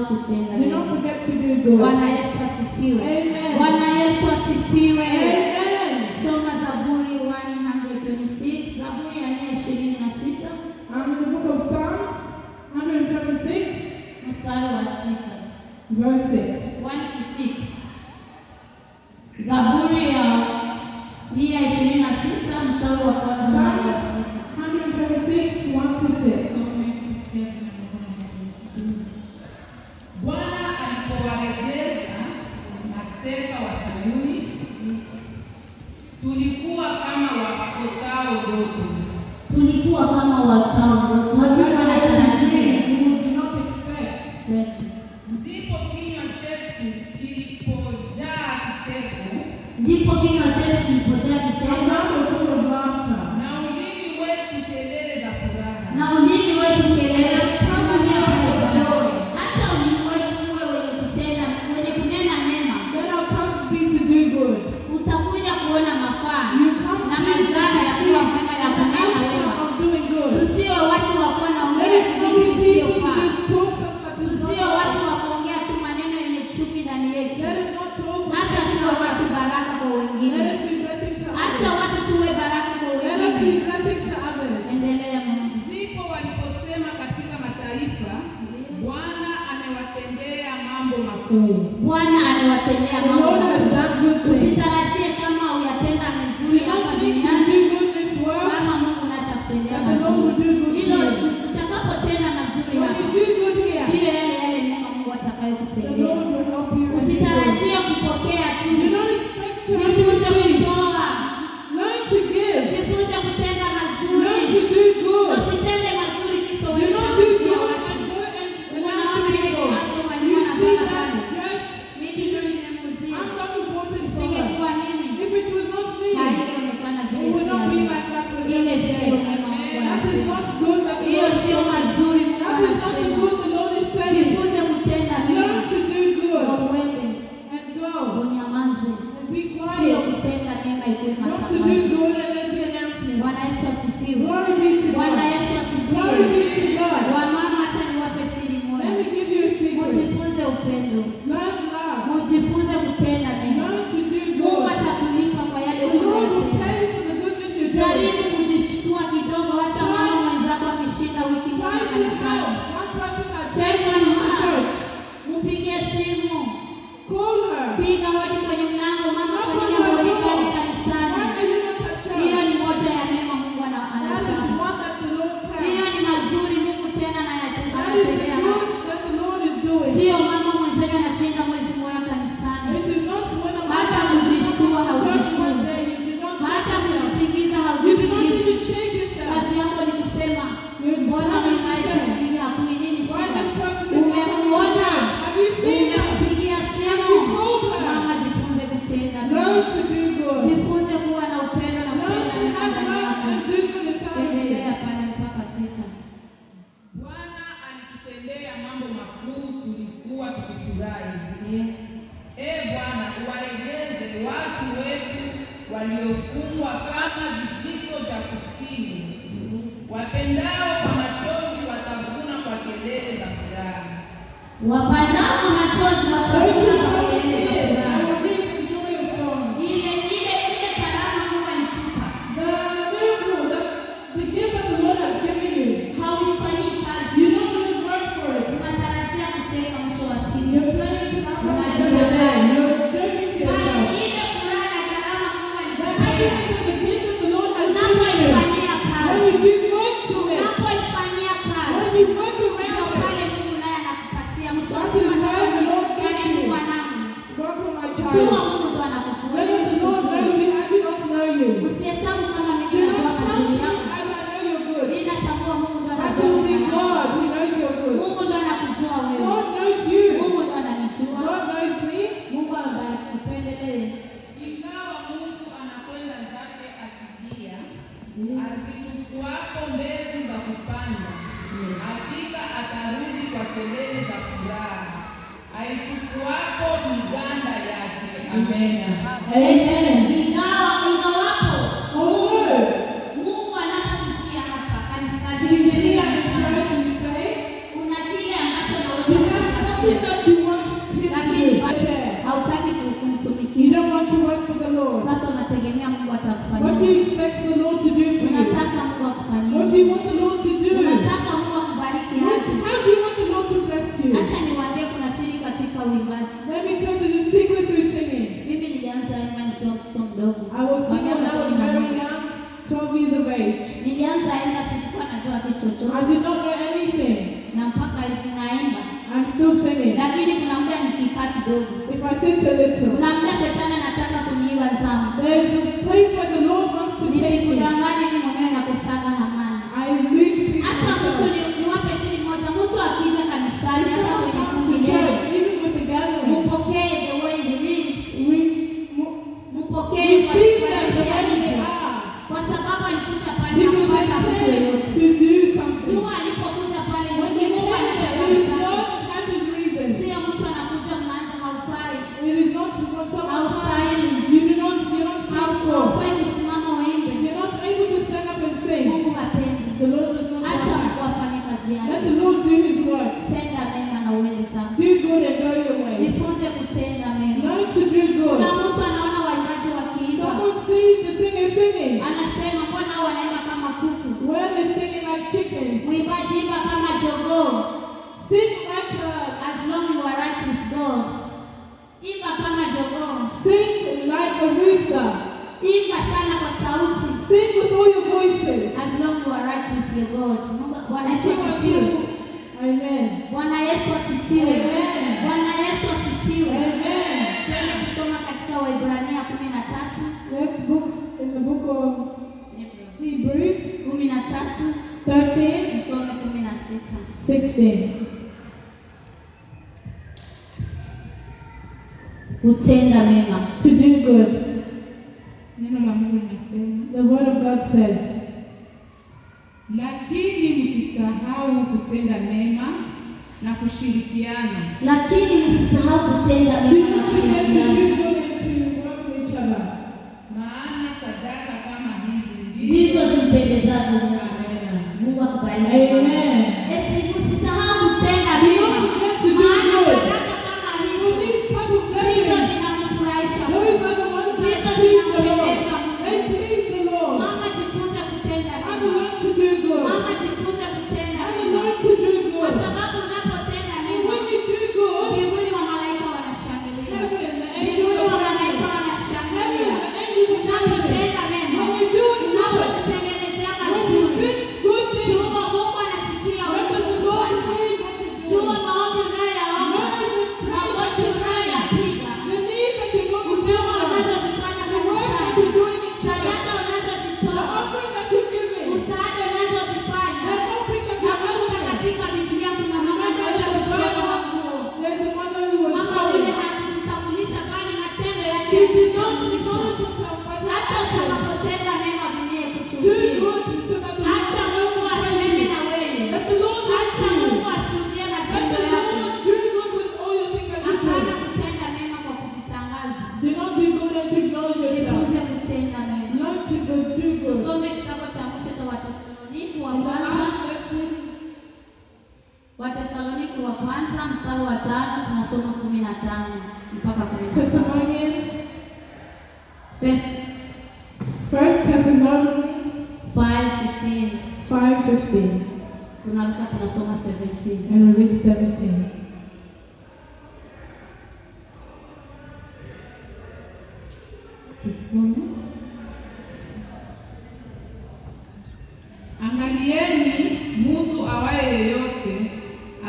kutenda. Do not forget to do good. Bwana Yesu asifiwe. Amen. Bwana Yesu asifiwe. Amen. Soma Zaburi 126, Zaburi ya 126. I'm in the book of Psalms 126, mstari wa 6. verse 6. 1 to 6. Zaburi ya 126 mstari wa kwanza hadi wa 6. 126, 1 to 6. Bwana alipowarejeza mateka wa Sayuni, tulikuwa kama waotao ndoto. Tulikuwa kama waotao ndoto. Hatukuwa na tarajio. Do not expect. Ndipo kinywa chetu kilipojaa kicheko, Ndipo kinywa chetu kilipojaa And kicheko, mouth full of laughter. na ulimi wetu kelele za furaha. na ulimi wetu kelele za Joy. Acha ulimi wetu uwe wenye kutenda, wenye kunena mema. Let our tongues be to do good. Utakuja kuona mafaa You come na see mazao ya kuwa mwema na the kunena outcome wema. of doing good. Tusiwe watu wa kuwa Let naongea us tu not vitu be people to visivyofaa. just talk something that is Tusiwe not watu right. wa kuongea tu maneno yenye chuki ndani yetu. Let us not talk Hata tuwe watu baraka kwa Let wengine. us be blessing to Acha others. watu tuwe baraka kwa Let us be wengine. blessing to others. Endelea Mungu. Ndipo waliposema katika mataifa, Bwana amewatendea mambo makuu. Bwana amewatendea The mambo Lord has makuu. done good things. Usitarajie kama uyatenda Do mazuri not hapa think you duniani do good this world. kama Mungu hatakutendea That the Lord will mazuri. do good Hilo to you. utakapotenda mazuri When hapa, you do good here, ndiyo yale mema Mungu the atakayokusaidia. Lord will help you. Usitarajie kupokea Do tu. not expect to Jifunze receive. kutoa. Learn to give. Jifunze kutenda Learn mazuri. to do good. Usitende mazuri kisha Do uende not do kuambia good watu. and go and Unaona announce to ile people. kiazo You waliona see pale that? pale. Yes. Mimi ndio nimemuzia. I'm not reporting for her. Isingekuwa mimi, If it was not me, haingeonekana it vile would not be sivyo. like that with Ile you. sio mema Mungu That is anasema. not good that the Hiyo Lord is sio saying. mazuri Mungu That is not the anasema. good the Lord is saying. Jifunze kutenda Learn mema to do na good uende and go unyamaze. and be Sio quiet. kutenda mema ikuwe Not to do matangazo. good and then be announcements. Bwana Yesu asifiwe. Glory be to Bwana God. Yesu Glory asifiwe. be to God. Wamama, acha niwape siri Let moja. me give you a secret. Mujifunze upendo. Learn love. Mujifunze kutenda mema. Learn to do Mungu good. atakulipa kwa yale The Lord will unayotenda. pay you for the goodness you're doing. Jaribu kujishtua kidogo, hata mama mwenzako akishinda wiki Try moja to help kanisani. one person at Check church. on in her. church. Mpigie simu. Call her. Piga hodi kwenye mlango, mama, Knock kwa on nini her huonekani door. Why kanisani? are you not at Hiyo church? ni moja ya mema Mungu That is anasema. one that the Lord Hiyo can. ni mazuri Mungu tena That is the anatendea. good that the Lord is doing. Sio mama mwenzenu anashinda mwezi mmoja kanisani. It is not when a Hata man kujishtua comes to church haujishtua. one day, you do not Hata shake yourself. kujitingiza You do not haujitingizi. even shake yourself. Kazi yako ni kusema You mbona promise mnaita yourself. kupiga hakuna nini Why shida? this person is not coming to Umemuona? church? Have you seen her? Umempigia simu? You called her. Mama, jifunze kutenda Learn mema. to do good. Jifunze kuwa na upendo na Learn kutenda to mema have ndani love yako. and do good inside you. Endelea pale mpaka 6. Bwana alitutendea mambo makuu, tulikuwa tukifurahi. Bwana, uwarejeze watu wetu waliofungwa kama vijito vya kusini. Wapendao kwa machozi watavuna kwa kelele za furaha. Wapandao kwa machozi Those watavuna who kwa sow in kelele za tears, I furaha. will reap in joy of song. Ile karama Mungu alikupa The miracle, the gift that the Lord has given you, haufanyii kazi. you don't even work for it. Unatarajia kucheka mwisho wa siku. You're planning to have fun with your day. You're joking to yourself. Ile furaha na karama Mungu The alikupa happiness and the gift that the Lord has given you, unapoifanyia when kazi, you do work to it, unapoifanyia when kazi, you work ndio around pale it, Mungu naye anakupatia mwisho wa that siku. is where the Lord gives Karibu you. mwanangu, Work on my jua child. Mungu ndo anakujua. When Wewe the Lord knows usikujue. you, I do not know you. Usihesabu kama mimi Do najua not count mazuri me yako. as I know you're good. Ninatambua Mungu ndo But anajua to be mambo yako. God who knows you're good. Mungu ndo anakujua wewe. God knows you. Mungu ndo ananijua. God knows me. Mungu awabariki. Tuendelee. Ingawa mtu anakwenda zake akilia, azichukuapo mbegu za kupanda, hakika atarudi kwa kelele za furaha, aichukuapo miganda yake. Amena. Amen. Ingawapo Although Mungu anapokusia hapa you kanisani, see at the church, we say, kuna kile ambacho you naweza have kukupatia. something want to work for the Lord. Sasa unategemea Mungu What do atakufanyia. you expect the Lord to do for you? Unataka Mungu akufanyie. What do you want the Lord to do? Unataka Mungu akubariki aje. How do you want the Lord to bless you? Acha niwaambie kuna siri katika uimbaji. Let me tell you the secret to singing. Mimi nilianza imba nikiwa mtoto mdogo. I was singing when I was very young, 12 years of age. Nilianza imba sikuwa najua kitu I chochote. did not know anything. Na mpaka hivi naimba. I'm still singing. Lakini kuna muda nikikaa kidogo. If I sit a little, Kuna muda shetani anataka kuniiba zamu. there's a place where the Lord wants to take me. Nisikudanganye mimi mwenyewe nakosaga amani. I lose peace Hata mtu myself. niwape siri moja, mtu akija kanisani If hata someone kwenye comes to kundi church, even with the gathering, mpokee the way he is. Mpokee receive kwa them the way they jinsi are. kwa sababu alikuja pale Because hakufanya mtu they yeyote. came to do something. Jua alipokuja pale When ni they Mungu came, anasema it is sana. God has his reason. Sio mtu anakuja mnaanza haufai. It is not what someone Outstanding. comes. You're not capable. Haufai kusimama uimbe. You're not able to stand up and sing. Mungu hapendi. The Lord does not Acha want Mungu afanye kazi that. Let yake. the Lord do his work. Tenda mema na uende zako. Do good and go your way. Jifunze kutenda mema. Learn to do good. Kuna mtu anaona waimbaji wakiimba. Someone sees the singer singing. Anasema mbona hao wanaimba kama kuku? When they're singing like chickens. Uimbaji imba kama jogoo. Sing like As long you are right with God. Imba kama jogoo. sing like a rooster. Imba sana kwa sauti. Sing with all your voices. As long you are right with your God. Bwana Yesu Sing asifiwe. until- Amen. Bwana Yesu asifiwe. Amen. Bwana Yesu asifiwe. Amen. Twende kusoma katika Waebrania 13. Let's book in the book of Hebrews 13 13, msome 16. 16. Kutenda mema. To do good. Neno la Mungu linasema, The word of God says, lakini msisahau kutenda mema na kushirikiana, Lakini msisahau kutenda do mema na not forget to kushirikiana. do good and to work with each other. maana sadaka kama hizi Ndizo zimpendezazo Mungu. Mungu akubariki. Amen. Eti msisahau kutenda Do mema. not forget to do Maana good. baraka kama For hizo these type of ndizo blessings, zinamfurahisha those Mungu. are the ones Ndizo that please the Lord. zinampendeza They Mungu. please the Lord. Mama jifunze kutenda I mema. will learn to do good. Mama jifunze kutenda I will mema. learn to do Kwa good. sababu unapotenda And mema, when you do good, mbinguni wa malaika wanashangilia. heaven, the angels Mbinguni are wa malaika dancing. wanashangilia. Heaven, the angels are dancing. Unapotenda mema, When you do it good, unapojitengenezea when you mazuri, fix good things, jua Mungu anasikia when the Lord unachokifanya. praise what you do, Jua maombi unayoyaomba, magoti unayoyapiga, the knees that you're going huduma down, unazozifanya the work that kanisani, you're doing in sadaka church, the unazozitoa, offering that you're giving, msaada unazozifanya. the helping that you're Nakumbuka helping. katika Biblia kuna mama aliweza kushona nguo. There's a mother who was Mama yule sewing. hakujitambulisha bali matendo yake She did not yalitambulisha. acknowledge herself by her Hata actions. utakapotenda mema dunia Do ikuchukie. good so that the Acha Lord Mungu will aseme praise you. na wewe. Let the Lord touch Acha you. Mungu ashuhudie Let matendo the yako. Lord do good with all your things that you Hapana do. kutenda mema kwa kujitangaza. Do not do good and to acknowledge yourself. Jifunze kutenda mema. Learn to go do good. Tusome kitabu cha mwisho cha Wathesalonike wa In the kwanza. last, let's read Wathesalonike wa kwanza mstari wa 5 tunasoma 15 mpaka 17. Thessalonians, First 1 Thessalonians 5:15. 5:15, Tunaruka tunasoma 17. and we read 17. Tusome. angalieni, mtu awaye yeyote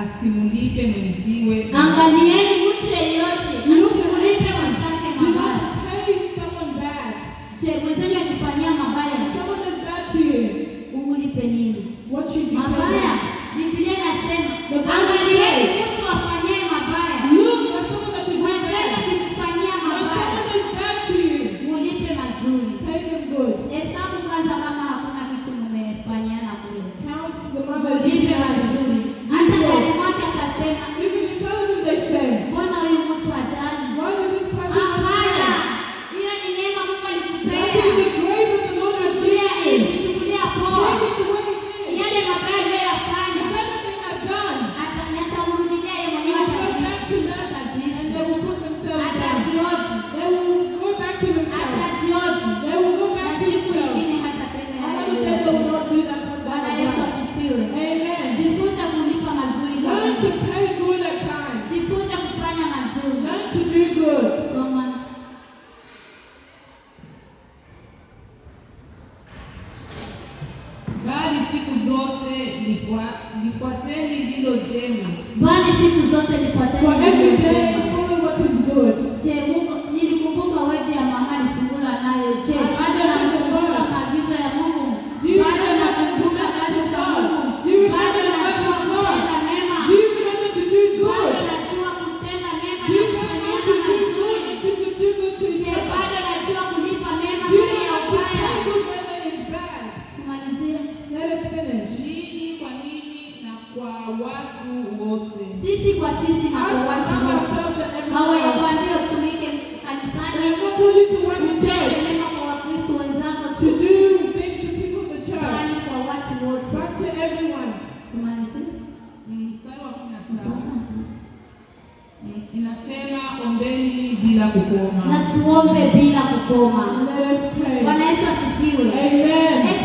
asimulipe mwenziwe. Angalieni mtu yeyote asimulipe mwenzake Do mabaya. not pay someone bad. Je, mwenzenu akifanyia mabaya If someone does bad to you, umulipe nini? what should you pay Mabaya. them? Biblia inasema The Bible angalieni says, mtu afanyie mabaya. look at someone that you do Mwenzenu bad. akikufanyia When mabaya someone does bad to you, mulipe mazuri. pay them good. Hesabu kwanza kama hakuna kitu mmefanyiana kule. Count the mothers. Mulipe mazuri. Hata ndani mwake atasema Even in some of them they say, lifuateni lilo jema. Bali siku zote For lifuateni every lilo day, jema. follow what is good. Je, Mungu nilikumbuka wedi ya mama nifungula nayo. Je, bado nakumbuka maagizo ya Mungu? Bado nakumbuka kazi za Mungu? Bado najua kutenda mema? Do you remember to do Bado good? najua kutenda mema Do na you remember kufanyana to do mazuri? good? To do good to each Je, other? bado najua kulipa mema Do you mbele ya know how to ubaya? pray good when there is bad? Tumalizie. Let us finish. Ninyi kwa ninyi na kwa watu wote. Sisi kwa sisi na kwa watu wote. Ourselves and everyone Hawa ya else. kuambia utumike kanisani, And not only to work in utende church, mema kwa Wakristo wenzako to tu, do things to people in the bali church, kwa watu wote. but to everyone. Tumalizie. Mstari wa 17 Asante. inasema ombeni bila kukoma. Na tuombe bila kukoma. Let us pray. Bwana Yesu asifiwe. Amen.